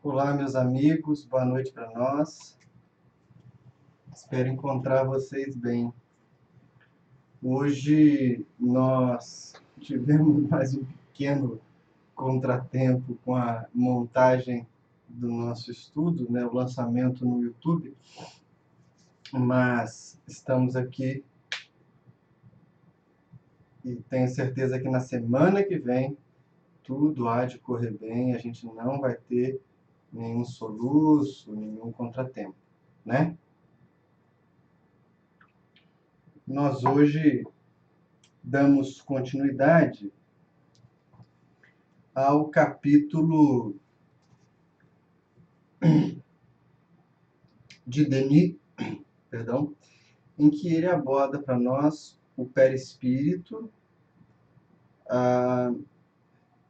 Olá, meus amigos, boa noite para nós. Espero encontrar vocês bem. Hoje nós tivemos mais um pequeno contratempo com a montagem do nosso estudo, né, o lançamento no YouTube, mas estamos aqui e tenho certeza que na semana que vem tudo há de correr bem, a gente não vai ter nenhum soluço, nenhum contratempo, né? Nós hoje damos continuidade ao capítulo de Denis, perdão, em que ele aborda para nós o perispírito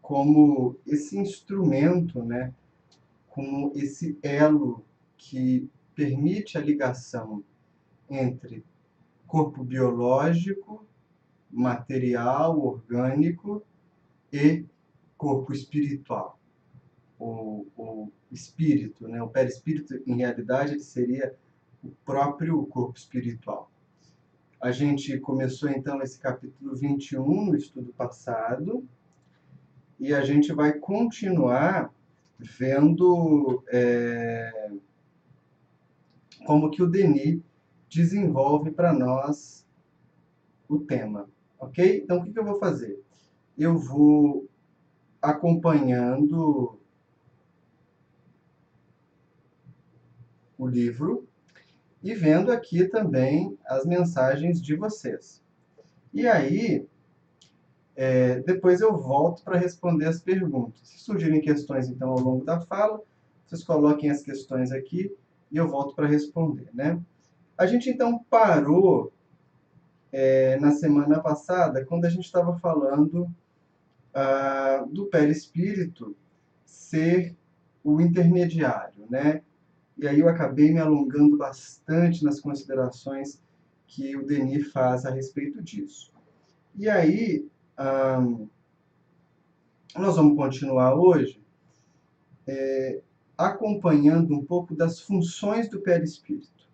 como esse instrumento, né, como esse elo que permite a ligação entre corpo biológico, material, orgânico e corpo espiritual. O espírito, né? O perispírito, em realidade, ele seria o próprio corpo espiritual. A gente começou, então, esse capítulo 21 no estudo passado, e a gente vai continuar vendo como que o Denis desenvolve para nós o tema, ok? Então, o que eu vou fazer? Eu vou acompanhando o livro e vendo aqui também as mensagens de vocês. E aí, depois eu volto para responder as perguntas. Se surgirem questões, então, ao longo da fala, vocês coloquem as questões aqui e eu volto para responder, né? A gente, então, parou na semana passada, quando a gente estava falando do perispírito ser o intermediário, né? E aí eu acabei me alongando bastante nas considerações que o Denis faz a respeito disso. E aí, nós vamos continuar hoje acompanhando um pouco das funções do perispírito.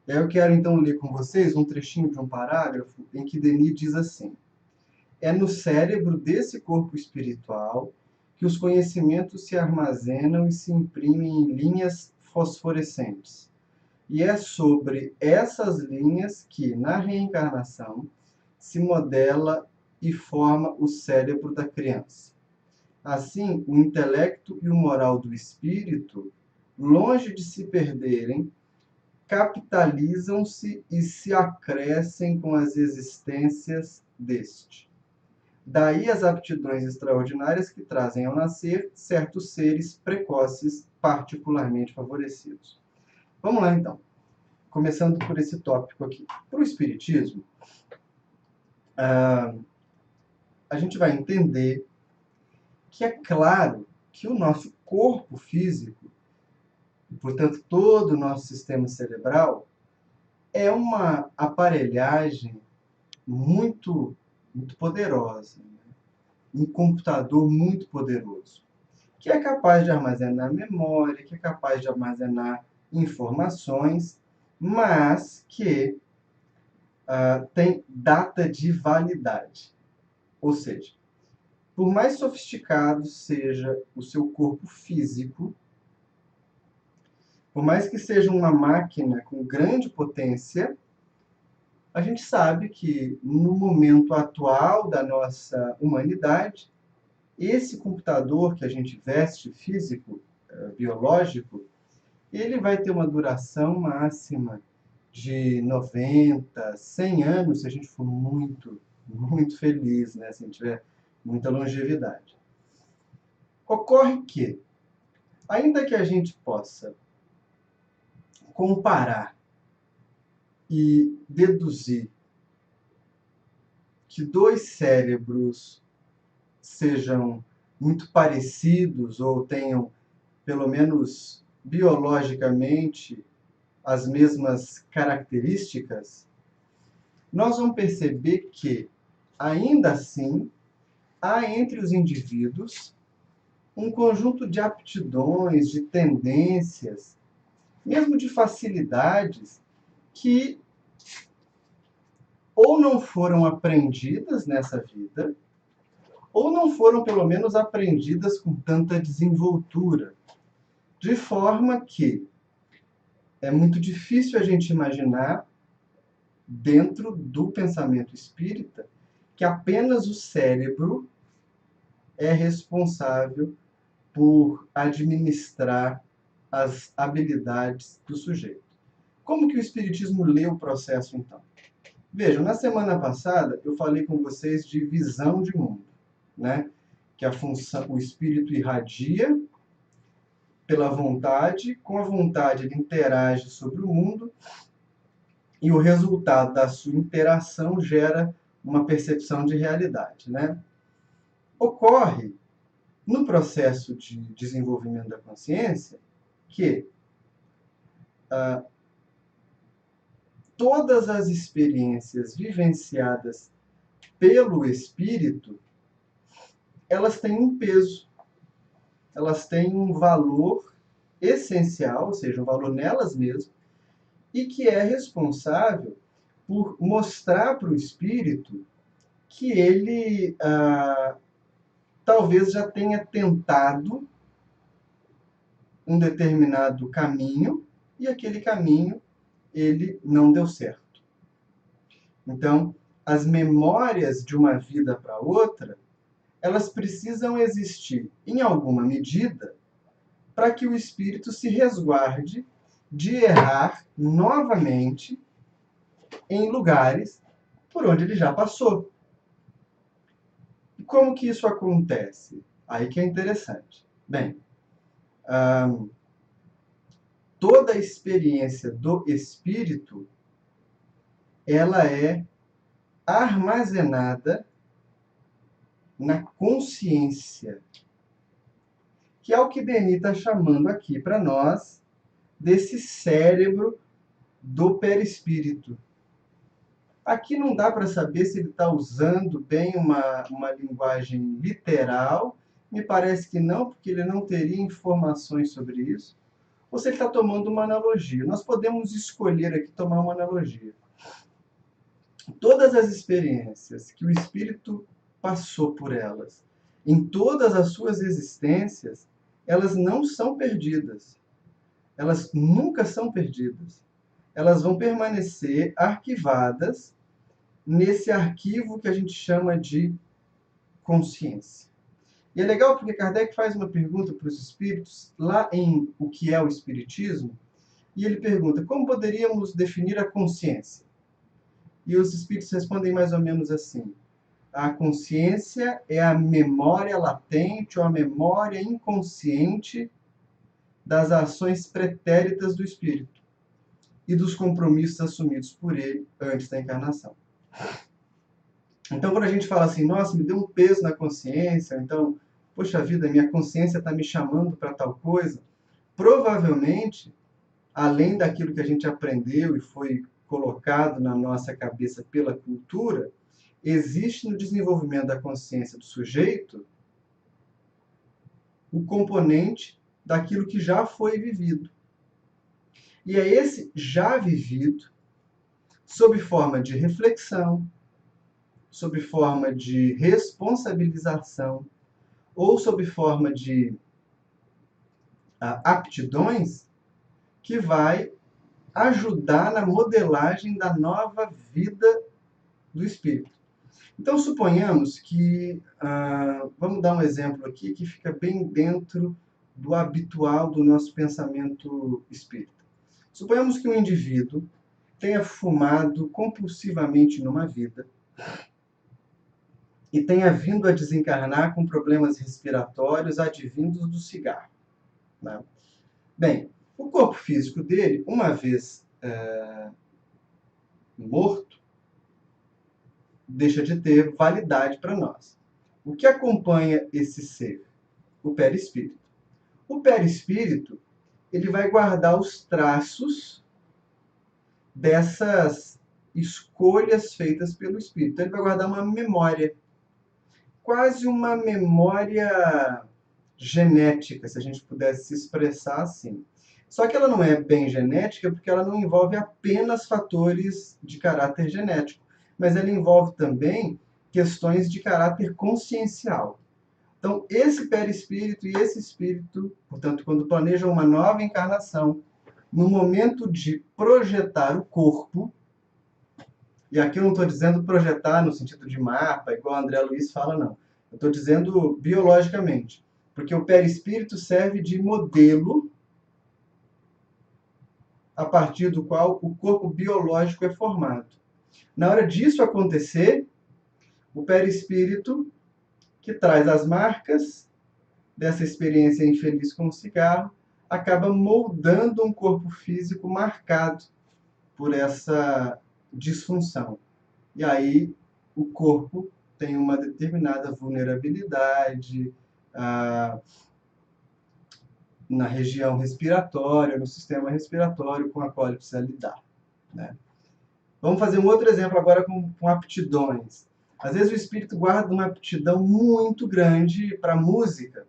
E aí eu quero então ler com vocês um trechinho de um parágrafo em que Denis diz assim: é no cérebro desse corpo espiritual que os conhecimentos se armazenam e se imprimem em linhas fosforescentes. E é sobre essas linhas que, na reencarnação, se modela e forma o cérebro da criança. Assim, o intelecto e o moral do espírito, longe de se perderem, capitalizam-se e se acrescem com as existências deste. Daí as aptidões extraordinárias que trazem ao nascer certos seres precoces particularmente favorecidos. Vamos lá, então. Começando por esse tópico aqui. Para o Espiritismo, a gente vai entender que é claro que o nosso corpo físico, portanto, todo o nosso sistema cerebral, é uma aparelhagem muito, muito poderosa, né? Um computador muito poderoso, que é capaz de armazenar memória, que é capaz de armazenar informações, mas que tem data de validade. Ou seja, por mais sofisticado seja o seu corpo físico, por mais que seja uma máquina com grande potência, a gente sabe que no momento atual da nossa humanidade, esse computador que a gente veste físico, biológico, ele vai ter uma duração máxima de 90, 100 anos, se a gente for muito, muito feliz, né? Se a gente tiver muita longevidade. Ocorre que, ainda que a gente possa comparar e deduzir que dois cérebros sejam muito parecidos ou tenham, pelo menos biologicamente, as mesmas características, nós vamos perceber que, ainda assim, há entre os indivíduos um conjunto de aptidões, de tendências, mesmo de facilidades, que ou não foram aprendidas nessa vida, ou não foram, pelo menos, aprendidas com tanta desenvoltura. De forma que é muito difícil a gente imaginar, dentro do pensamento espírita, que apenas o cérebro é responsável por administrar as habilidades do sujeito. Como que o Espiritismo lê o processo, então? Vejam, na semana passada eu falei com vocês de visão de mundo, né? Que a função, o espírito irradia pela vontade, com a vontade ele interage sobre o mundo e o resultado da sua interação gera uma percepção de realidade, né? Ocorre no processo de desenvolvimento da consciência que todas as experiências vivenciadas pelo espírito, elas têm um peso, elas têm um valor essencial, ou seja, um valor nelas mesmas, e que é responsável por mostrar para o espírito que ele talvez já tenha tentado um determinado caminho e aquele caminho ele não deu certo. Então, as memórias de uma vida para outra, elas precisam existir em alguma medida para que o espírito se resguarde de errar novamente em lugares por onde ele já passou. E como que isso acontece? Aí que é interessante. Bem, toda a experiência do espírito, ela é armazenada na consciência, que é o que Denis está chamando aqui para nós desse cérebro do perispírito. Aqui não dá para saber se ele está usando bem uma linguagem literal, me parece que não, porque ele não teria informações sobre isso, ou se ele está tomando uma analogia. Nós podemos escolher aqui tomar uma analogia. Todas as experiências que o espírito passou por elas, em todas as suas existências, elas não são perdidas. Elas nunca são perdidas. Elas vão permanecer arquivadas nesse arquivo que a gente chama de consciência. E é legal porque Kardec faz uma pergunta para os espíritos, lá em O que é o Espiritismo, e ele pergunta, como poderíamos definir a consciência? E os espíritos respondem mais ou menos assim, a consciência é a memória latente ou a memória inconsciente das ações pretéritas do espírito e dos compromissos assumidos por ele antes da encarnação. Então, quando a gente fala assim, nossa, me deu um peso na consciência, então, poxa vida, minha consciência está me chamando para tal coisa, provavelmente, além daquilo que a gente aprendeu e foi colocado na nossa cabeça pela cultura, existe no desenvolvimento da consciência do sujeito o componente daquilo que já foi vivido. E é esse já vivido, sob forma de reflexão, sob forma de responsabilização ou sob forma de aptidões, que vai ajudar na modelagem da nova vida do espírito. Então, suponhamos que, vamos dar um exemplo aqui que fica bem dentro do habitual do nosso pensamento espírita. Suponhamos que um indivíduo tenha fumado compulsivamente numa vida e tenha vindo a desencarnar com problemas respiratórios advindos do cigarro. Né? Bem, o corpo físico dele, uma vez morto, deixa de ter validade para nós. O que acompanha esse ser? O perispírito. O perispírito, ele vai guardar os traços dessas escolhas feitas pelo espírito. Então, ele vai guardar uma memória, quase uma memória genética, se a gente pudesse se expressar assim. Só que ela não é bem genética porque ela não envolve apenas fatores de caráter genético, mas ela envolve também questões de caráter consciencial. Então, esse perispírito e esse espírito, portanto, quando planejam uma nova encarnação, no momento de projetar o corpo, e aqui eu não estou dizendo projetar no sentido de mapa, igual o André Luiz fala, não. Eu estou dizendo biologicamente, porque o perispírito serve de modelo a partir do qual o corpo biológico é formado. Na hora disso acontecer, o perispírito, que traz as marcas dessa experiência infeliz com o cigarro, acaba moldando um corpo físico marcado por essa disfunção. E aí o corpo tem uma determinada vulnerabilidade na região respiratória, no sistema respiratório com a qual ele precisa lidar, né? Vamos fazer um outro exemplo agora com aptidões. Às vezes o espírito guarda uma aptidão muito grande para música,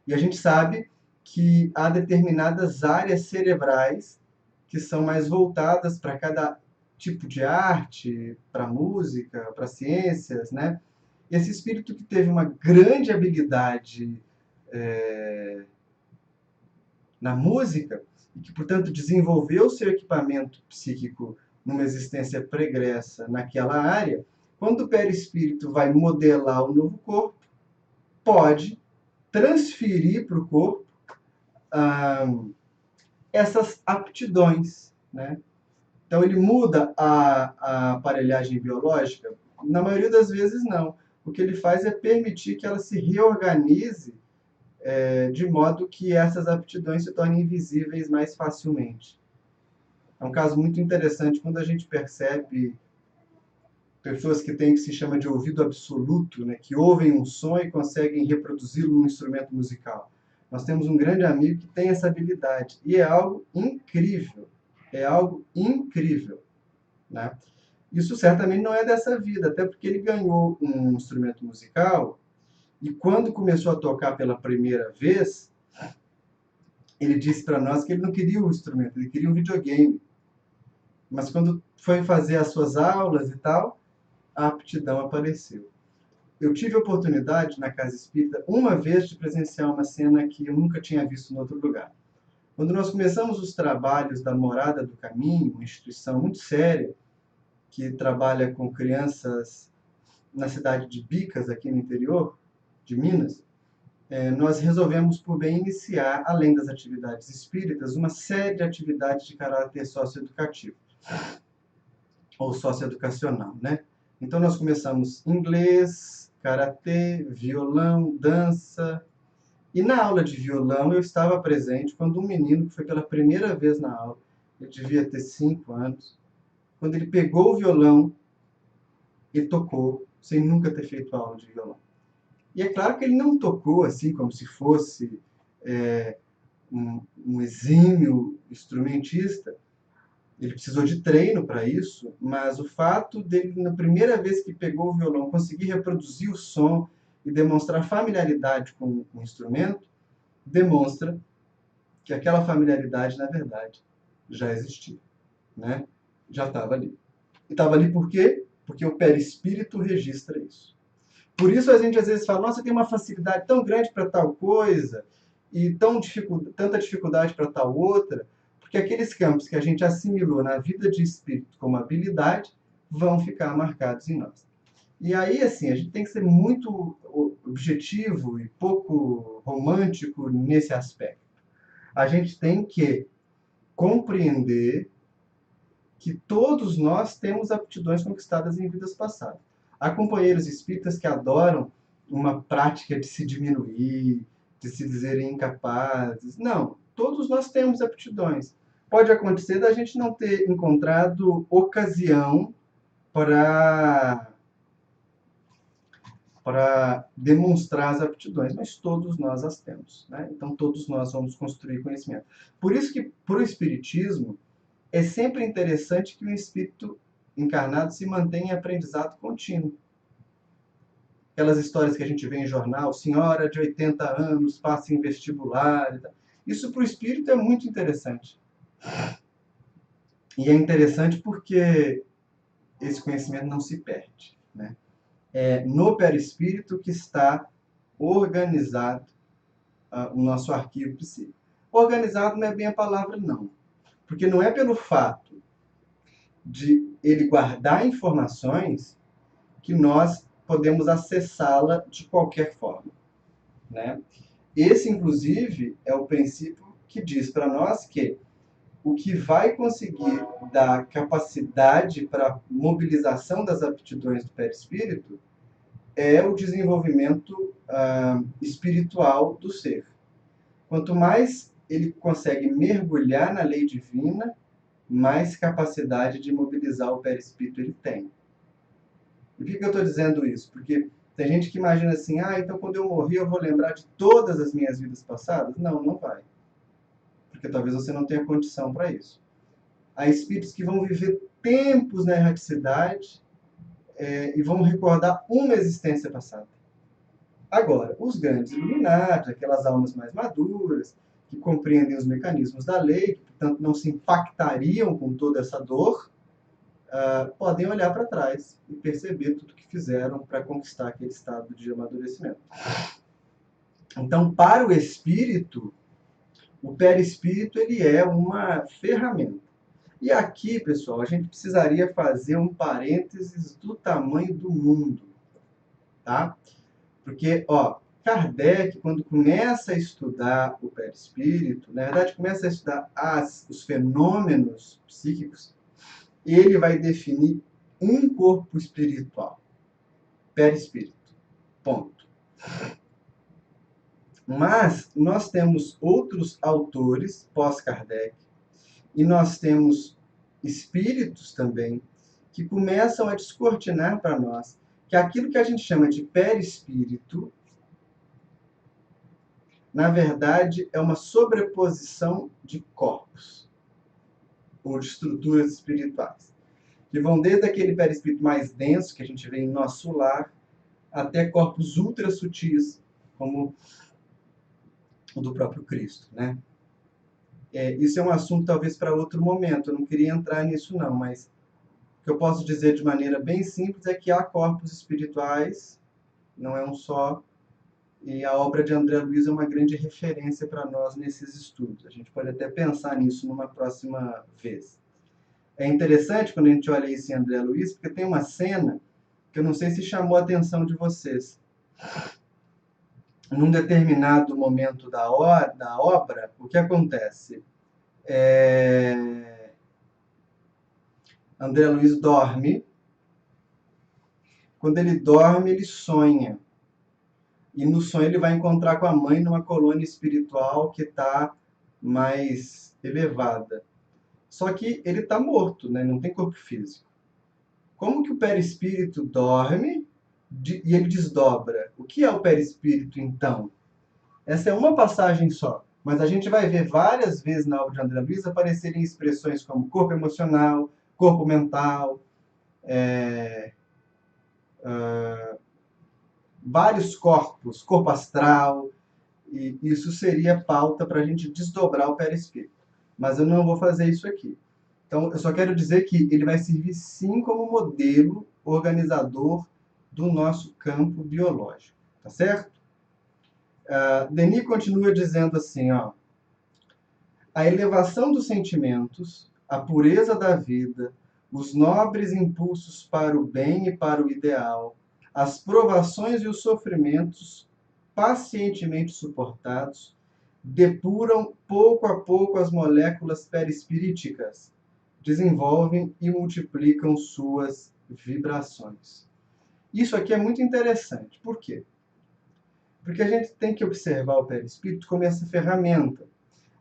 e a gente sabe que há determinadas áreas cerebrais que são mais voltadas para cada tipo de arte, para música, para ciências, né? Esse espírito que teve uma grande habilidade na música e que, portanto, desenvolveu seu equipamento psíquico numa existência pregressa naquela área, quando o perispírito vai modelar o novo corpo, pode transferir para o corpo essas aptidões, né? Então, ele muda a aparelhagem biológica? Na maioria das vezes, não. O que ele faz é permitir que ela se reorganize de modo que essas aptidões se tornem invisíveis mais facilmente. É um caso muito interessante quando a gente percebe pessoas que têm o que se chama de ouvido absoluto, né, que ouvem um som e conseguem reproduzi-lo num instrumento musical. Nós temos um grande amigo que tem essa habilidade e é algo incrível. É algo incrível, né? Isso certamente não é dessa vida, até porque ele ganhou um instrumento musical e quando começou a tocar pela primeira vez, ele disse para nós que ele não queria o instrumento, ele queria um videogame. Mas quando foi fazer as suas aulas e tal, a aptidão apareceu. Eu tive a oportunidade na Casa Espírita uma vez de presenciar uma cena que eu nunca tinha visto em outro lugar. Quando nós começamos os trabalhos da Morada do Caminho, uma instituição muito séria que trabalha com crianças na cidade de Bicas, aqui no interior de Minas, nós resolvemos por bem iniciar, além das atividades espíritas, uma série de atividades de caráter socioeducativo ou socioeducacional, né? Então nós começamos inglês, karatê, violão, dança. E na aula de violão eu estava presente quando um menino que foi pela primeira vez na aula, ele devia ter 5 anos, quando ele pegou o violão e tocou, sem nunca ter feito aula de violão. E é claro que ele não tocou assim como se fosse um exímio instrumentista. Ele precisou de treino para isso, mas o fato dele, na primeira vez que pegou o violão, conseguir reproduzir o som e demonstrar familiaridade com o instrumento, demonstra que aquela familiaridade, na verdade, já existia, né? Já estava ali. E estava ali por quê? Porque o perispírito registra isso. Por isso a gente às vezes fala, nossa, tem uma facilidade tão grande para tal coisa e tanta dificuldade para tal outra, porque aqueles campos que a gente assimilou na vida de espírito como habilidade vão ficar marcados em nós. E aí, assim, a gente tem que ser muito objetivo e pouco romântico nesse aspecto. A gente tem que compreender que todos nós temos aptidões conquistadas em vidas passadas. Há companheiros espíritas que adoram uma prática de se diminuir, de se dizerem incapazes. Não, todos nós temos aptidões. Pode acontecer da gente não ter encontrado ocasião para demonstrar as aptidões, mas todos nós as temos, né? Então todos nós vamos construir conhecimento. Por isso que, para o Espiritismo, é sempre interessante que o espírito encarnado se mantenha em aprendizado contínuo. aquelas histórias que a gente vê em jornal, senhora de 80 anos passa em vestibular. E tal. Isso para o espírito é muito interessante. E é interessante porque esse conhecimento não se perde, né? É no perispírito que está organizado o nosso arquivo psíquico. Organizado não é bem a palavra, não. Porque não é pelo fato de ele guardar informações que nós podemos acessá-la de qualquer forma, né? Esse, inclusive, é o princípio que diz para nós que o que vai conseguir dar capacidade para mobilização das aptidões do perispírito é o desenvolvimento espiritual do ser. Quanto mais ele consegue mergulhar na lei divina, mais capacidade de mobilizar o perispírito ele tem. E por que eu estou dizendo isso? Porque tem gente que imagina assim, então quando eu morrer eu vou lembrar de todas as minhas vidas passadas? Não, não vai. Porque talvez você não tenha condição para isso. Há espíritos que vão viver tempos na erraticidade e vão recordar uma existência passada. Agora, os grandes iluminados, aquelas almas mais maduras, que compreendem os mecanismos da lei, que, portanto, não se impactariam com toda essa dor, podem olhar para trás e perceber tudo que fizeram para conquistar aquele estado de amadurecimento. Então, para o espírito, o perispírito ele é uma ferramenta. E aqui, pessoal, a gente precisaria fazer um parênteses do tamanho do mundo, tá? Porque, Kardec, quando começa a estudar o perispírito, na verdade, começa a estudar os fenômenos psíquicos, ele vai definir um corpo espiritual, perispírito, ponto. Mas nós temos outros autores pós-Kardec, e nós temos espíritos também que começam a descortinar para nós que aquilo que a gente chama de perispírito, na verdade, é uma sobreposição de corpos ou de estruturas espirituais, que vão desde aquele perispírito mais denso que a gente vê em nosso lar, até corpos ultra sutis, como o do próprio Cristo, né? Isso é um assunto talvez para outro momento, eu não queria entrar nisso não, mas o que eu posso dizer de maneira bem simples é que há corpos espirituais, não é um só, e a obra de André Luiz é uma grande referência para nós nesses estudos. A gente pode até pensar nisso numa próxima vez. É interessante quando a gente olha isso em André Luiz, porque tem uma cena que eu não sei se chamou a atenção de vocês. Num determinado momento da obra, o que acontece? André Luiz dorme. Quando ele dorme, ele sonha. E no sonho ele vai encontrar com a mãe numa colônia espiritual que está mais elevada. Só que ele está morto, né? Não tem corpo físico. Como que o perispírito dorme e ele desdobra? O que é o perispírito, então? Essa é uma passagem só, mas a gente vai ver várias vezes na obra de André Luiz aparecerem expressões como corpo emocional, corpo mental, vários corpos, corpo astral, e isso seria pauta para a gente desdobrar o perispírito. Mas eu não vou fazer isso aqui. Então, eu só quero dizer que ele vai servir sim como modelo organizador do nosso campo biológico, tá certo? Denis continua dizendo assim, a elevação dos sentimentos, a pureza da vida, os nobres impulsos para o bem e para o ideal, as provações e os sofrimentos pacientemente suportados, depuram pouco a pouco as moléculas perispiríticas, desenvolvem e multiplicam suas vibrações. Isso aqui é muito interessante. Por quê? Porque a gente tem que observar o perispírito como essa ferramenta.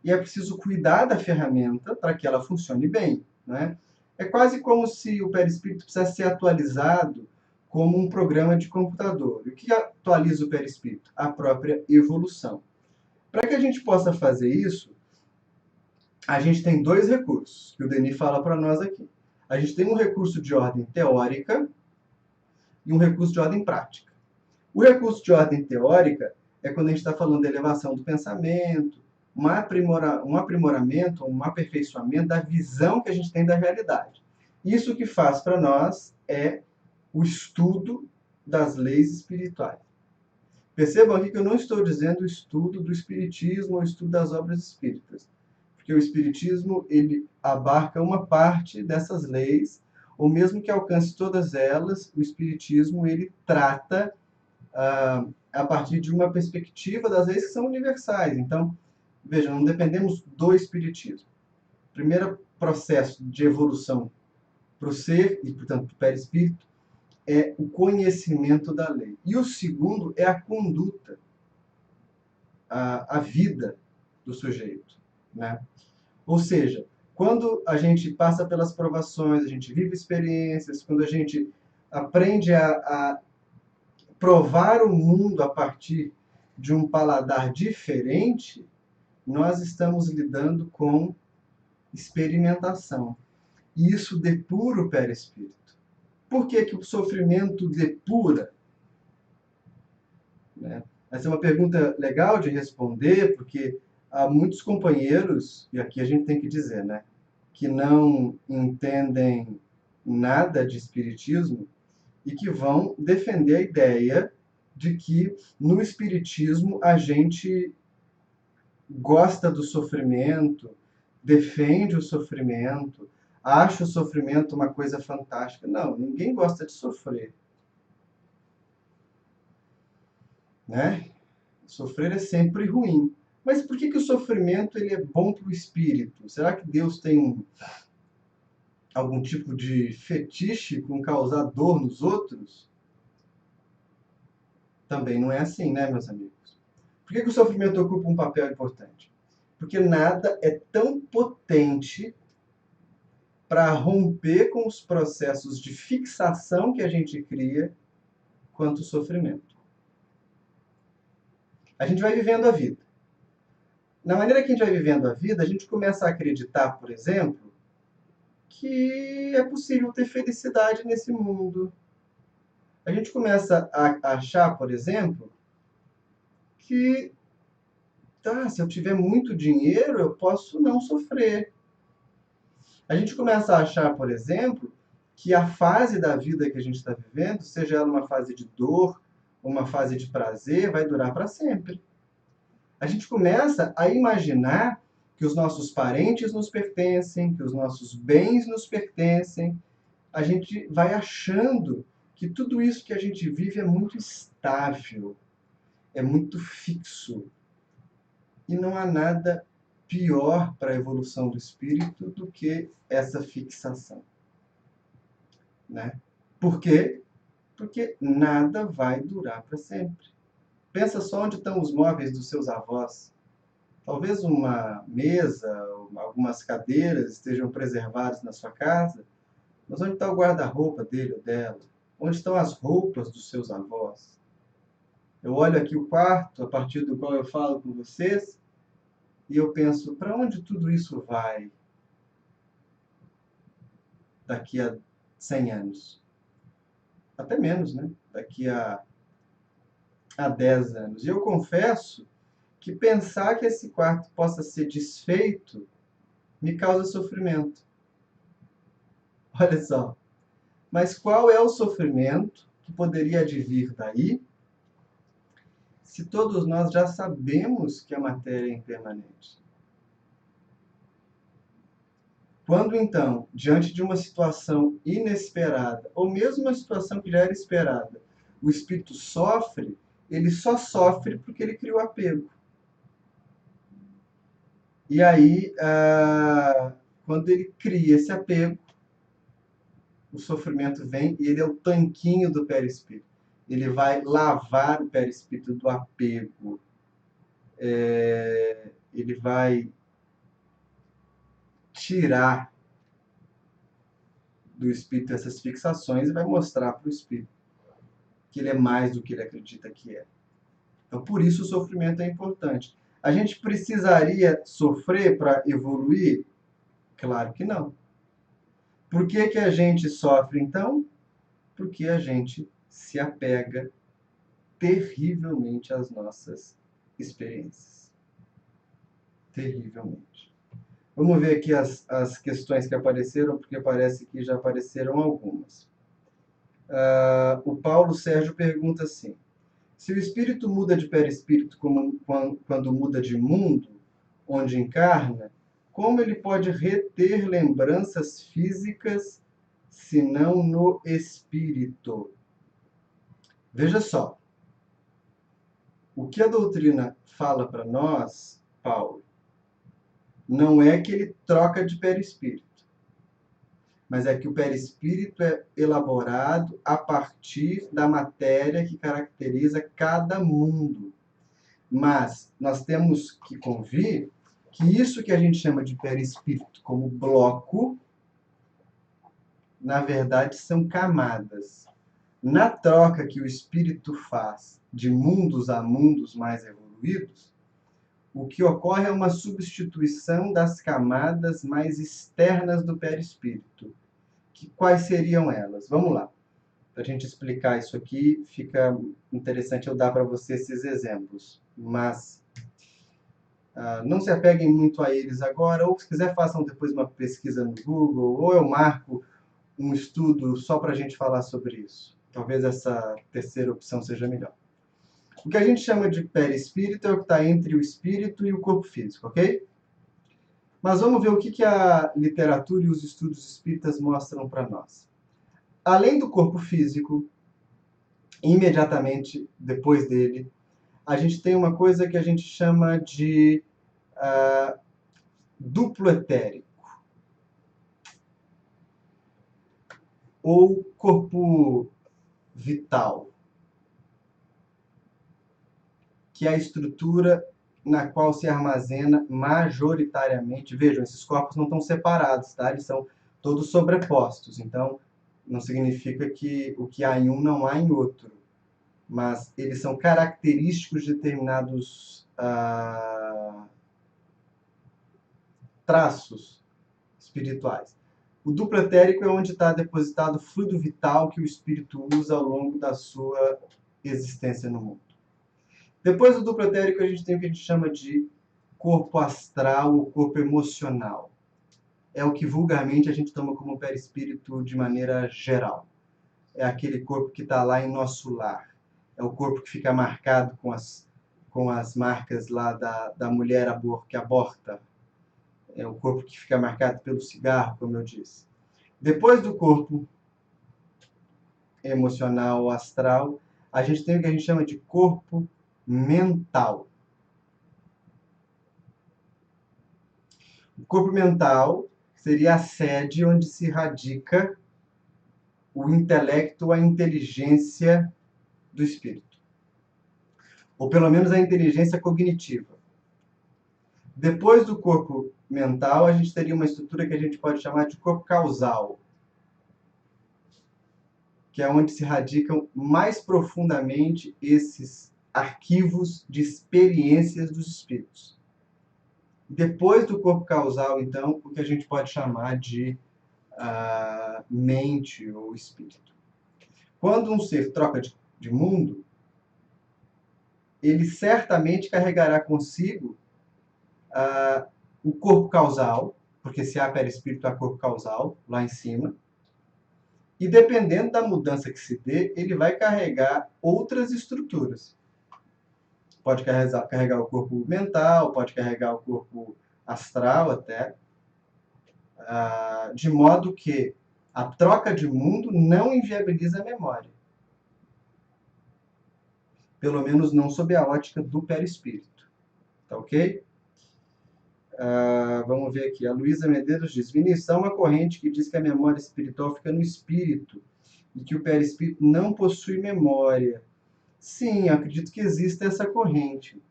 E é preciso cuidar da ferramenta para que ela funcione bem, né? É quase como se o perispírito precisasse ser atualizado como um programa de computador. E o que atualiza o perispírito? A própria evolução. Para que a gente possa fazer isso, a gente tem dois recursos, que o Denis fala para nós aqui. A gente tem um recurso de ordem teórica e um recurso de ordem prática. O recurso de ordem teórica é quando a gente está falando da elevação do pensamento, um aprimoramento, um aperfeiçoamento da visão que a gente tem da realidade. Isso que faz para nós é o estudo das leis espirituais. Percebam aqui que eu não estou dizendo o estudo do espiritismo ou o estudo das obras espíritas, porque o espiritismo ele abarca uma parte dessas leis, ou mesmo que alcance todas elas, o espiritismo ele trata a partir de uma perspectiva das leis que são universais. Então, veja, não dependemos do espiritismo. O primeiro processo de evolução para o ser e, portanto, para o perispírito é o conhecimento da lei. E o segundo é a conduta, a vida do sujeito, né? Ou seja, quando a gente passa pelas provações, a gente vive experiências, quando a gente aprende a provar o mundo a partir de um paladar diferente, nós estamos lidando com experimentação. E isso depura o perispírito. Por que que o sofrimento depura? Né? Essa é uma pergunta legal de responder, porque há muitos companheiros, e aqui a gente tem que dizer, né, que não entendem nada de espiritismo e que vão defender a ideia de que no espiritismo a gente gosta do sofrimento, defende o sofrimento, acha o sofrimento uma coisa fantástica. Não, ninguém gosta de sofrer, né? Sofrer é sempre ruim. Mas por que que o sofrimento ele é bom para o espírito? Será que Deus tem algum tipo de fetiche com causar dor nos outros? Também não é assim, né, meus amigos? Por que que o sofrimento ocupa um papel importante? Porque nada é tão potente para romper com os processos de fixação que a gente cria quanto o sofrimento. A gente vai vivendo a vida. Na maneira que a gente vai vivendo a vida, a gente começa a acreditar, por exemplo, que é possível ter felicidade nesse mundo. A gente começa a achar, por exemplo, que se eu tiver muito dinheiro, eu posso não sofrer. A gente começa a achar, por exemplo, que a fase da vida que a gente está vivendo, seja ela uma fase de dor, uma fase de prazer, vai durar para sempre. A gente começa a imaginar que os nossos parentes nos pertencem, que os nossos bens nos pertencem. A gente vai achando que tudo isso que a gente vive é muito estável, é muito fixo. E não há nada pior para a evolução do espírito do que essa fixação, né? Por quê? Porque nada vai durar para sempre. Pensa só onde estão os móveis dos seus avós. Talvez uma mesa, algumas cadeiras estejam preservadas na sua casa, mas onde está o guarda-roupa dele ou dela? Onde estão as roupas dos seus avós? Eu olho aqui o quarto, a partir do qual eu falo com vocês, e eu penso, para onde tudo isso vai daqui a 100 anos? Até menos, né? Daqui a 10 anos. E eu confesso que pensar que esse quarto possa ser desfeito me causa sofrimento. Olha só. Mas qual é o sofrimento que poderia advir daí, se todos nós já sabemos que a matéria é impermanente? Quando, então, diante de uma situação inesperada, ou mesmo uma situação que já era esperada, o espírito sofre, ele só sofre porque ele criou apego. E aí, quando ele cria esse apego, o sofrimento vem e ele é o tanquinho do perispírito. Ele vai lavar o perispírito do apego. Ele vai tirar do espírito essas fixações e vai mostrar para o espírito que ele é mais do que ele acredita que é. Então, por isso o sofrimento é importante. A gente precisaria sofrer para evoluir? Claro que não. Por que que a gente sofre, então? Porque a gente se apega terrivelmente as nossas experiências. Terrivelmente. Vamos ver aqui as questões que apareceram, porque parece que já apareceram algumas. O Paulo Sérgio pergunta assim: se o espírito muda de perispírito quando muda de mundo, onde encarna, como ele pode reter lembranças físicas se não no espírito? Veja só, o que a doutrina fala para nós, Paulo, não é que ele troca de perispírito, mas é que o perispírito é elaborado a partir da matéria que caracteriza cada mundo. Mas nós temos que convir que isso que a gente chama de perispírito como bloco, na verdade são camadas. Na troca que o espírito faz de mundos a mundos mais evoluídos, o que ocorre é uma substituição das camadas mais externas do perispírito. Quais seriam elas? Vamos lá. Para a gente explicar isso aqui, fica interessante eu dar para você esses exemplos. Mas não se apeguem muito a eles agora, ou se quiser façam depois uma pesquisa no Google, ou eu marco um estudo só para a gente falar sobre isso. Talvez essa terceira opção seja melhor. O que a gente chama de perispírito é o que está entre o espírito e o corpo físico, ok? Mas vamos ver o que a literatura e os estudos espíritas mostram para nós. Além do corpo físico, imediatamente depois dele, a gente tem uma coisa que a gente chama de duplo etérico, ou corpo vital, que é a estrutura na qual se armazena majoritariamente. Vejam, esses corpos não estão separados, tá? Eles são todos sobrepostos, então não significa que o que há em um não há em outro, mas eles são característicos de determinados traços espirituais. O duplo etérico é onde está depositado o fluido vital que o espírito usa ao longo da sua existência no mundo. Depois do duplo etérico, a gente tem o que a gente chama de corpo astral ou corpo emocional. É o que vulgarmente a gente toma como perispírito de maneira geral. É aquele corpo que está lá em nosso lar. É o corpo que fica marcado com as marcas lá da mulher que aborta. É o corpo que fica marcado pelo cigarro, como eu disse. Depois do corpo emocional ou astral, a gente tem o que a gente chama de corpo mental. O corpo mental seria a sede onde se radica o intelecto, a inteligência do espírito. Ou pelo menos a inteligência cognitiva. Depois do corpo mental, a gente teria uma estrutura que a gente pode chamar de corpo causal, que é onde se radicam mais profundamente esses arquivos de experiências dos espíritos. Depois do corpo causal, então, o que a gente pode chamar de mente ou espírito. Quando um ser troca de mundo, ele certamente carregará consigo o corpo causal, porque se há perispírito, há corpo causal, lá em cima. E dependendo da mudança que se dê, ele vai carregar outras estruturas. Pode carregar o corpo mental, pode carregar o corpo astral até, de modo que a troca de mundo não inviabiliza a memória. Pelo menos não sob a ótica do perispírito. Tá ok? Vamos ver aqui. A Luísa Medeiros diz: Vinícius, há uma corrente que diz que a memória espiritual fica no espírito e que o perispírito não possui memória. Sim, acredito que existe essa corrente.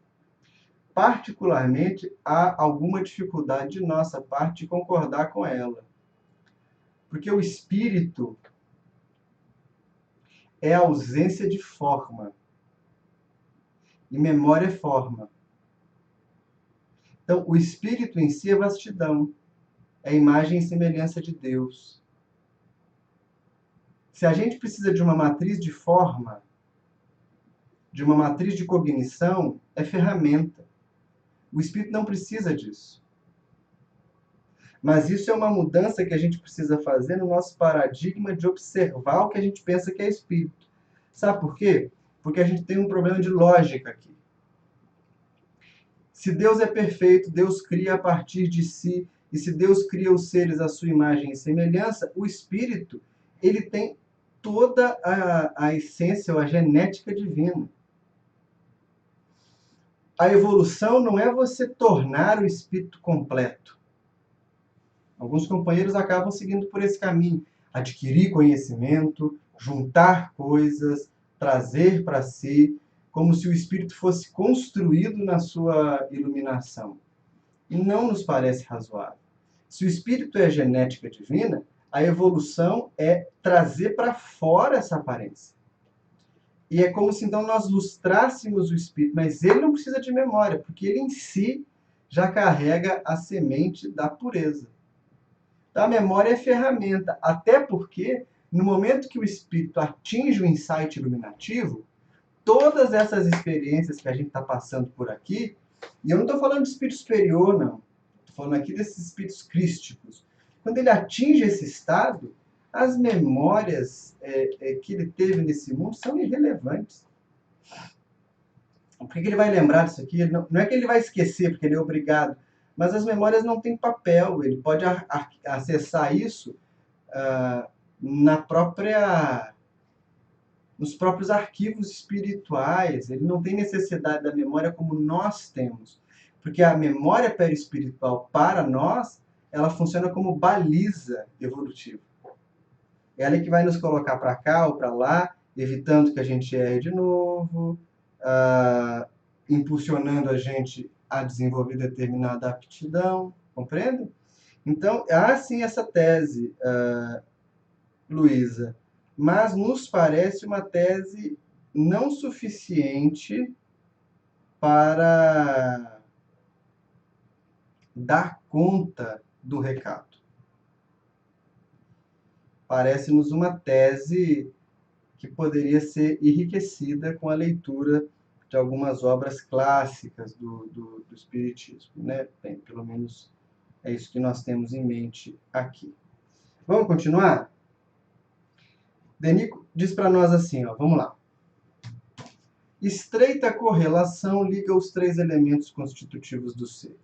Particularmente, há alguma dificuldade de nossa parte de concordar com ela. Porque o espírito é a ausência de forma. E memória é forma. Então, o espírito em si é vastidão. É imagem e semelhança de Deus. Se a gente precisa de uma matriz de forma, de uma matriz de cognição é ferramenta. O espírito não precisa disso. Mas isso é uma mudança que a gente precisa fazer no nosso paradigma de observar o que a gente pensa que é espírito. Sabe por quê? Porque a gente tem um problema de lógica aqui. Se Deus é perfeito, Deus cria a partir de si, e se Deus cria os seres à sua imagem e semelhança, o espírito, ele tem toda a essência ou a genética divina. A evolução não é você tornar o espírito completo. Alguns companheiros acabam seguindo por esse caminho. Adquirir conhecimento, juntar coisas, trazer para si, como se o espírito fosse construído na sua iluminação. Não nos parece razoável. Se o espírito é genética divina, a evolução é trazer para fora essa aparência. E é como se então nós lustrássemos o espírito, mas ele não precisa de memória, porque ele em si já carrega a semente da pureza. Então, a memória é ferramenta, até porque no momento que o espírito atinge o insight iluminativo, todas essas experiências que a gente está passando por aqui, e eu não estou falando de espírito superior, não. Estou falando aqui desses espíritos crísticos. Quando ele atinge esse estado, as memórias que ele teve nesse mundo são irrelevantes. Por que ele vai lembrar disso aqui? Não é que ele vai esquecer, porque ele é obrigado, mas as memórias não têm papel. Ele pode acessar isso na própria nos próprios arquivos espirituais. Ele não tem necessidade da memória como nós temos. Porque a memória perispiritual, para nós, ela funciona como baliza evolutiva. Ela é que vai nos colocar para cá ou para lá, evitando que a gente erre de novo, impulsionando a gente a desenvolver determinada aptidão, compreende? Então, há sim essa tese, Luísa, mas nos parece uma tese não suficiente para dar conta do recado. Parece-nos uma tese que poderia ser enriquecida com a leitura de algumas obras clássicas do Espiritismo, né? Bem, pelo menos é isso que nós temos em mente aqui. Vamos continuar? Denico diz para nós assim, ó, vamos lá. Estreita correlação liga os três elementos constitutivos do ser.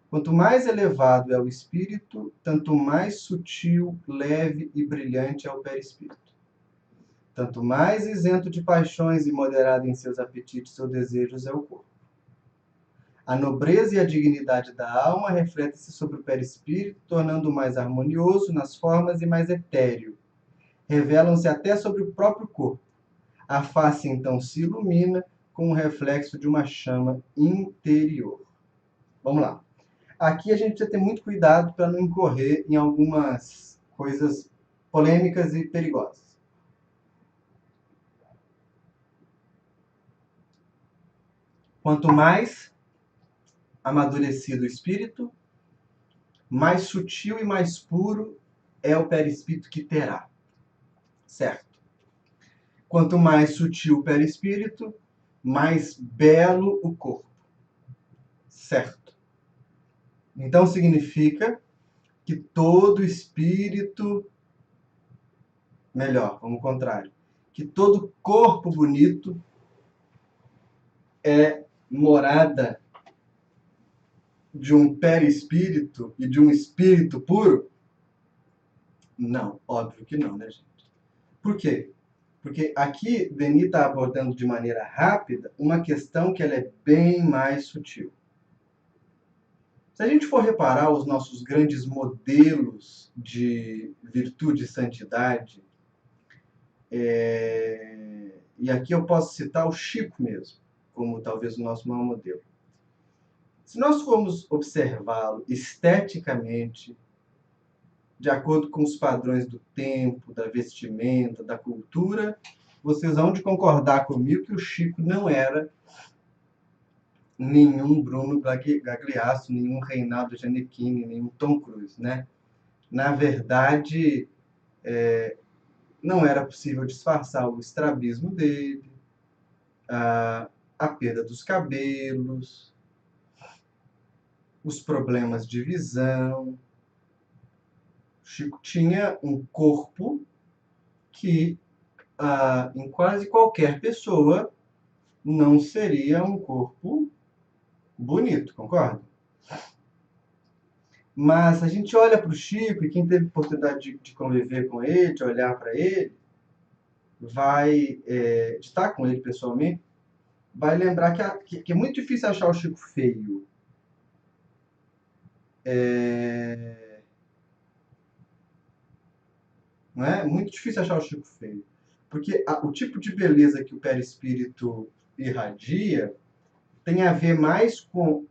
Quanto mais elevado é o espírito, tanto mais sutil, leve e brilhante é o perispírito. Tanto mais isento de paixões e moderado em seus apetites ou desejos é o corpo. A nobreza e a dignidade da alma refletem-se sobre o perispírito, tornando-o mais harmonioso nas formas e mais etéreo. Revelam-se até sobre o próprio corpo. A face então se ilumina com o reflexo de uma chama interior. Vamos lá. Aqui a gente precisa ter muito cuidado para não incorrer em algumas coisas polêmicas e perigosas. Quanto mais amadurecido o espírito, mais sutil e mais puro é o perispírito que terá. Certo? Quanto mais sutil o perispírito, mais belo o corpo. Certo? Então significa que todo espírito, melhor, vamos ao contrário, que todo corpo bonito é morada de um perispírito e de um espírito puro? Não, óbvio que não, né, gente? Por quê? Porque aqui Denis está abordando de maneira rápida uma questão que ela é bem mais sutil. Se a gente for reparar os nossos grandes modelos de virtude e santidade, e aqui eu posso citar o Chico mesmo, como talvez o nosso maior modelo. Se nós formos observá-lo esteticamente, de acordo com os padrões do tempo, da vestimenta, da cultura, vocês vão de concordar comigo que o Chico não era nenhum Bruno Gagliasso, nenhum Reinaldo Gianecchini, nenhum Tom Cruise, né? Na verdade, não era possível disfarçar o estrabismo dele, a perda dos cabelos, os problemas de visão. O Chico tinha um corpo que, em quase qualquer pessoa, não seria um corpo bonito, concorda? Mas a gente olha para o Chico, e quem teve oportunidade de conviver com ele, de olhar para ele, de estar com ele pessoalmente, vai lembrar que é muito difícil achar o Chico feio. Não é muito difícil achar o Chico feio. Porque o tipo de beleza que o perispírito irradia tem a ver mais com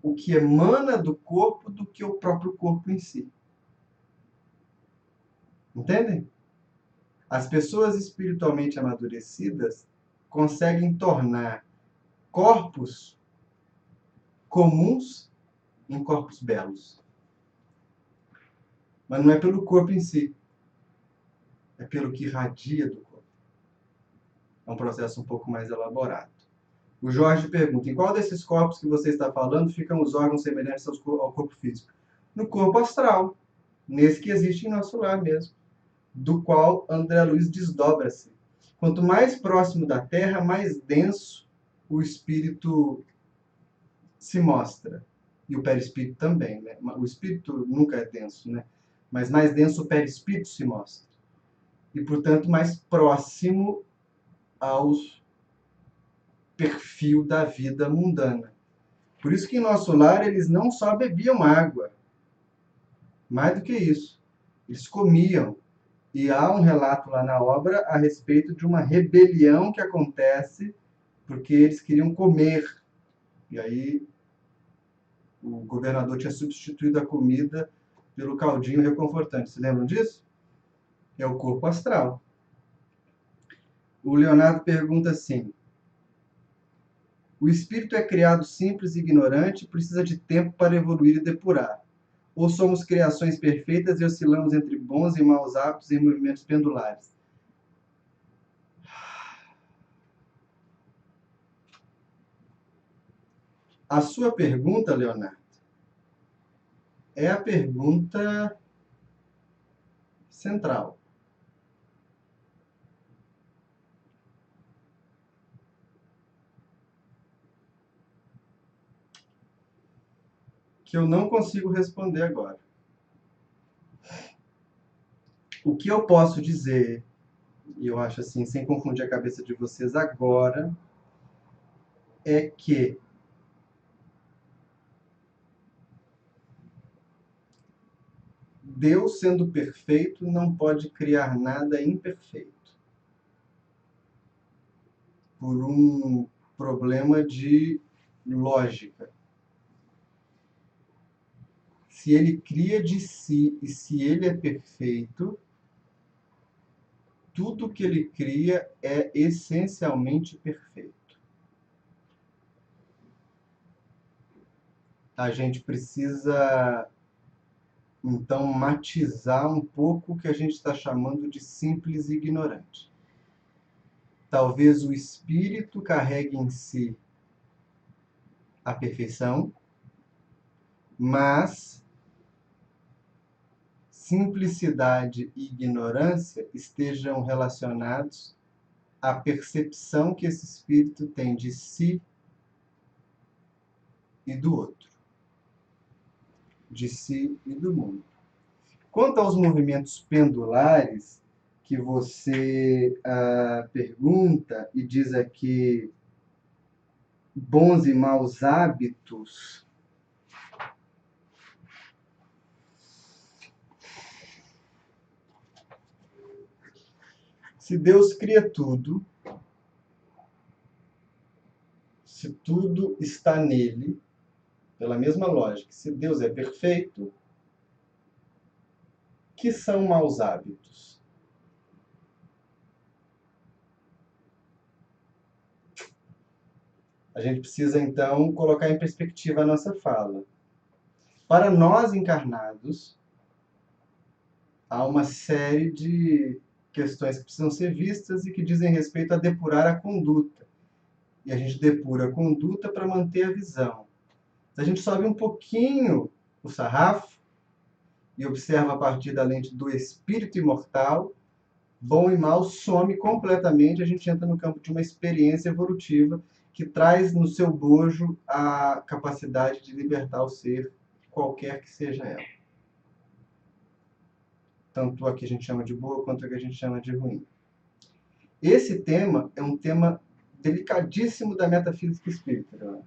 o que emana do corpo do que o próprio corpo em si. Entendem? As pessoas espiritualmente amadurecidas conseguem tornar corpos comuns em corpos belos. Mas não é pelo corpo em si, é pelo que irradia do corpo. É um processo um pouco mais elaborado. O Jorge pergunta, em qual desses corpos que você está falando ficam os órgãos semelhantes ao corpo físico? No corpo astral, nesse que existe em nosso lar mesmo, do qual André Luiz desdobra-se. Quanto mais próximo da Terra, mais denso o espírito se mostra. E o perispírito também, né? O espírito nunca é denso, né? Mas mais denso o perispírito se mostra. E, portanto, mais próximo ao perfil da vida mundana. Por isso que em nosso lar eles não só bebiam água, mais do que isso, eles comiam. E há um relato lá na obra a respeito de uma rebelião que acontece porque eles queriam comer. E aí o governador tinha substituído a comida pelo caldinho reconfortante. Se lembram disso? É o corpo astral. O Leonardo pergunta assim: o espírito é criado simples e ignorante e precisa de tempo para evoluir e depurar? Ou somos criações perfeitas e oscilamos entre bons e maus hábitos em movimentos pendulares? A sua pergunta, Leonardo, é a pergunta central. Que eu não consigo responder agora. O que eu posso dizer, e eu acho assim, sem confundir a cabeça de vocês agora, é que Deus, sendo perfeito, não pode criar nada imperfeito. Por um problema de lógica. Se ele cria de si e se ele é perfeito, tudo que ele cria é essencialmente perfeito. A gente precisa, então, matizar um pouco o que a gente está chamando de simples e ignorante. Talvez o espírito carregue em si a perfeição, mas simplicidade e ignorância estejam relacionados à percepção que esse espírito tem de si e do outro, de si e do mundo. Quanto aos movimentos pendulares, que você pergunta e diz aqui bons e maus hábitos, se Deus cria tudo, se tudo está nele, pela mesma lógica, se Deus é perfeito, que são maus hábitos? A gente precisa, então, colocar em perspectiva a nossa fala. Para nós encarnados, há uma série de questões que precisam ser vistas e que dizem respeito a depurar a conduta. e a gente depura a conduta para manter a visão. Se a gente sobe um pouquinho o sarrafo e observa a partir da lente do espírito imortal, bom e mal some completamente, a gente entra no campo de uma experiência evolutiva que traz no seu bojo a capacidade de libertar o ser, qualquer que seja ela. Tanto a que a gente chama de boa, quanto a que a gente chama de ruim. Esse tema é um tema delicadíssimo da metafísica espírita.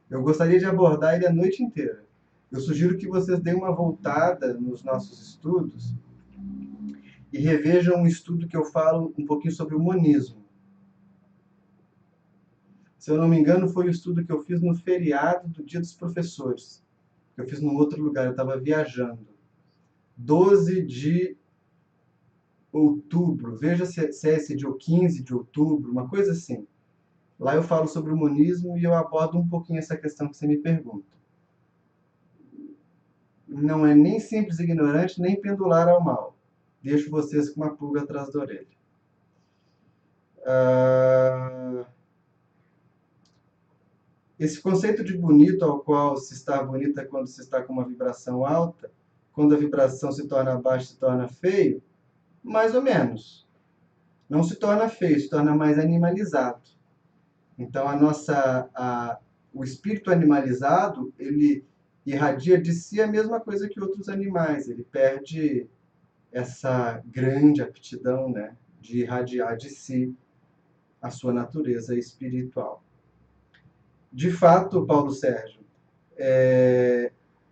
Eu gostaria de abordar ele a noite inteira. Eu sugiro que vocês deem uma voltada nos nossos estudos e revejam um estudo que eu falo um pouquinho sobre o monismo. Se eu não me engano, foi o estudo que eu fiz no feriado do Dia dos Professores. Eu fiz num outro lugar, eu estava viajando. 12 de outubro, veja se é esse dia ou 15 de outubro, uma coisa assim. Lá eu falo sobre o monismo e eu abordo um pouquinho essa questão que você me pergunta. Não é nem simples ignorante, nem pendular ao mal. Deixo vocês com uma pulga atrás da orelha. Esse conceito de bonito, ao qual se está bonita é quando se está com uma vibração alta, quando a vibração se torna baixa, se torna feio, mais ou menos. Não se torna feio, se torna mais animalizado. Então, o espírito animalizado, ele irradia de si a mesma coisa que outros animais. Ele perde essa grande aptidão, né, de irradiar de si a sua natureza espiritual. De fato, Paulo Sérgio,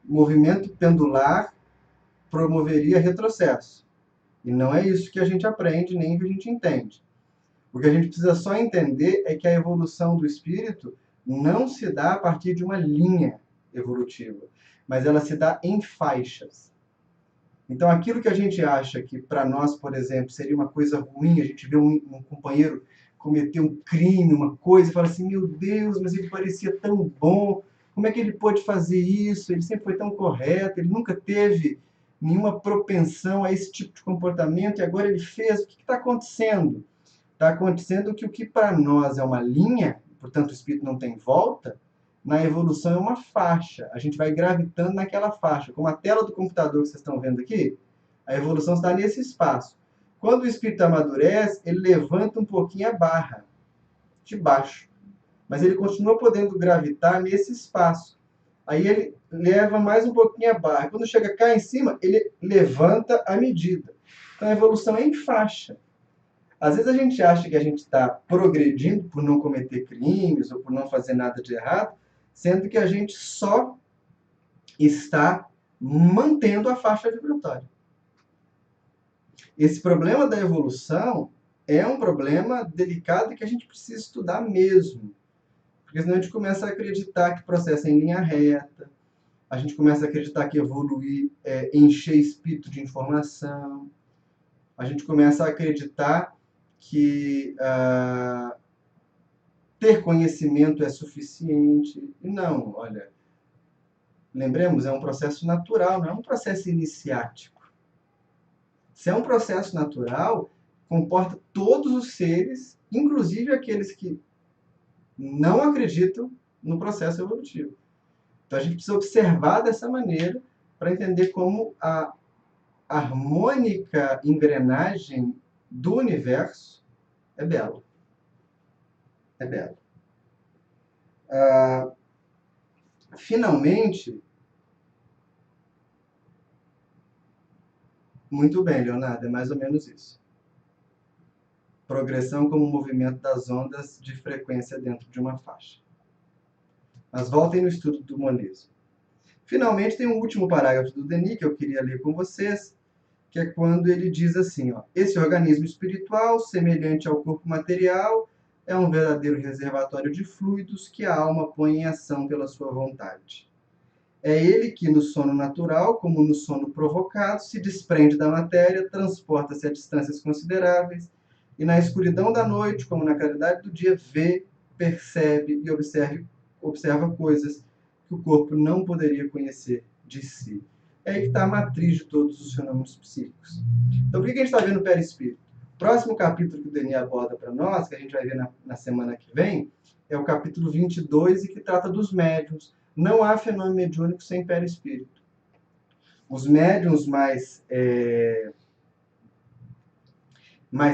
movimento pendular promoveria retrocesso. E não é isso que a gente aprende, nem que a gente entende. O que a gente precisa só entender é que a evolução do espírito não se dá a partir de uma linha evolutiva, mas ela se dá em faixas. Então, aquilo que a gente acha que, para nós, por exemplo, seria uma coisa ruim, a gente vê um companheiro cometer um crime, uma coisa, e fala assim, meu Deus, mas ele parecia tão bom, como é que ele pôde fazer isso? Ele sempre foi tão correto, ele nunca teve nenhuma propensão a esse tipo de comportamento, e agora ele fez, o que está acontecendo? Está acontecendo que o que para nós é uma linha, portanto o espírito não tem volta, na evolução é uma faixa. A gente vai gravitando naquela faixa. Como a tela do computador que vocês estão vendo aqui, a evolução está nesse espaço. Quando o espírito amadurece, ele levanta um pouquinho a barra de baixo. Mas ele continua podendo gravitar nesse espaço. Aí ele leva mais um pouquinho a barra. Quando chega cá em cima, ele levanta a medida. Então a evolução é em faixa. Às vezes a gente acha que a gente está progredindo por não cometer crimes ou por não fazer nada de errado, sendo que a gente só está mantendo a faixa vibratória. Esse problema da evolução é um problema delicado que a gente precisa estudar mesmo. Porque senão a gente começa a acreditar que processo é em linha reta, a gente começa a acreditar que evoluir é encher espírito de informação, a gente começa a acreditar que ter conhecimento é suficiente. E não, olha, lembremos, é um processo natural, não é um processo iniciático. Se é um processo natural, comporta todos os seres, inclusive aqueles que não acreditam no processo evolutivo. Então a gente precisa observar dessa maneira para entender como a harmônica engrenagem do universo é bela. É bela. Finalmente, muito bem, Leonardo, é mais ou menos isso. Progressão como movimento das ondas de frequência dentro de uma faixa. Mas voltem no estudo do monismo. Finalmente, tem um último parágrafo do Denis que eu queria ler com vocês, que é quando ele diz assim, ó, esse organismo espiritual, semelhante ao corpo material, é um verdadeiro reservatório de fluidos que a alma põe em ação pela sua vontade. É ele que, no sono natural, como no sono provocado, se desprende da matéria, transporta-se a distâncias consideráveis, e na escuridão da noite, como na claridade do dia, vê, percebe e observa coisas que o corpo não poderia conhecer de si. É aí que está a matriz de todos os fenômenos psíquicos. Então, por que a gente está vendo o perispírito? O próximo capítulo que o Denis aborda para nós, que a gente vai ver na semana que vem, é o capítulo 22 e que trata dos médiuns. Não há fenômeno mediúnico sem perispírito. Os médiuns mais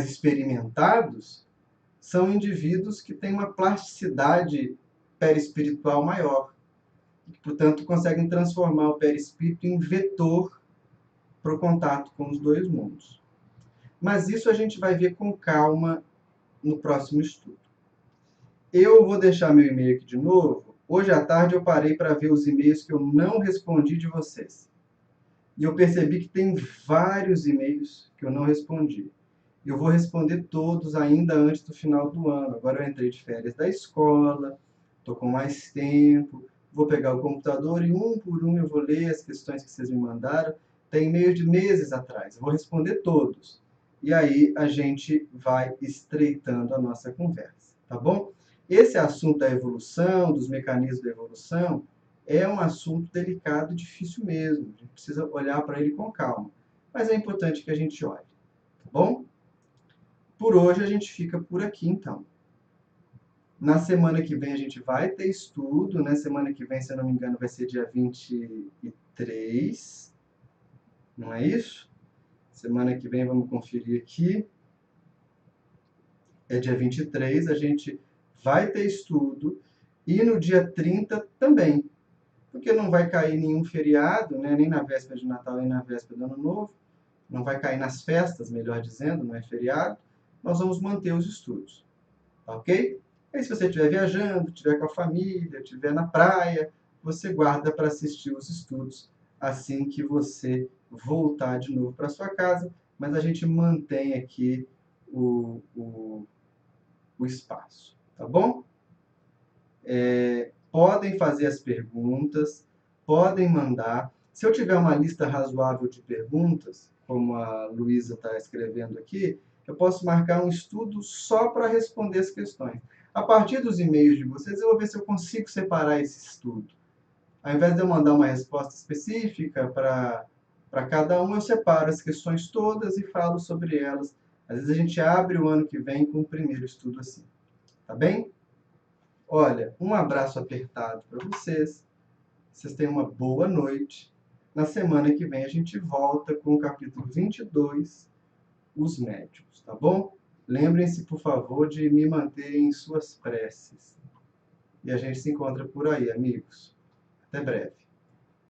experimentados são indivíduos que têm uma plasticidade perispiritual maior. E que, portanto, conseguem transformar o perispírito em vetor para o contato com os dois mundos. Mas isso a gente vai ver com calma no próximo estudo. Eu vou deixar meu e-mail aqui de novo. Hoje à tarde eu parei para ver os e-mails que eu não respondi de vocês. E eu percebi que tem vários e-mails que eu não respondi. Eu vou responder todos ainda antes do final do ano. Agora eu entrei de férias da escola, estou com mais tempo, vou pegar o computador e um por um eu vou ler as questões que vocês me mandaram. Tem e-mail de meses atrás, eu vou responder todos. E aí a gente vai estreitando a nossa conversa, tá bom? Esse assunto da evolução, dos mecanismos da evolução, é um assunto delicado e difícil mesmo. A gente precisa olhar para ele com calma. Mas é importante que a gente olhe, tá bom? Por hoje a gente fica por aqui, então. Na semana que vem a gente vai ter estudo, né? Semana que vem, se eu não me engano, vai ser dia 23, não é isso? Semana que vem, vamos conferir aqui. É dia 23, a gente vai ter estudo. E no dia 30 também. Porque não vai cair nenhum feriado, né? Nem na véspera de Natal, nem na véspera do Ano Novo. Não vai cair nas festas, melhor dizendo, não é feriado. Nós vamos manter os estudos. Tá ok? Aí se você estiver viajando, estiver com a família, estiver na praia, você guarda para assistir os estudos assim que você voltar de novo para sua casa, mas a gente mantém aqui o espaço, tá bom? Podem fazer as perguntas, podem mandar. Se eu tiver uma lista razoável de perguntas, como a Luísa está escrevendo aqui, eu posso marcar um estudo só para responder as questões. A partir dos e-mails de vocês, eu vou ver se eu consigo separar esse estudo. Ao invés de eu mandar uma resposta específica para cada um, eu separo as questões todas e falo sobre elas. Às vezes a gente abre o ano que vem com o primeiro estudo assim. Tá bem? Olha, um abraço apertado para vocês. Vocês tenham uma boa noite. Na semana que vem a gente volta com o capítulo 22, os médiuns, tá bom? Lembrem-se, por favor, de me manter em suas preces. E a gente se encontra por aí, amigos. Até breve.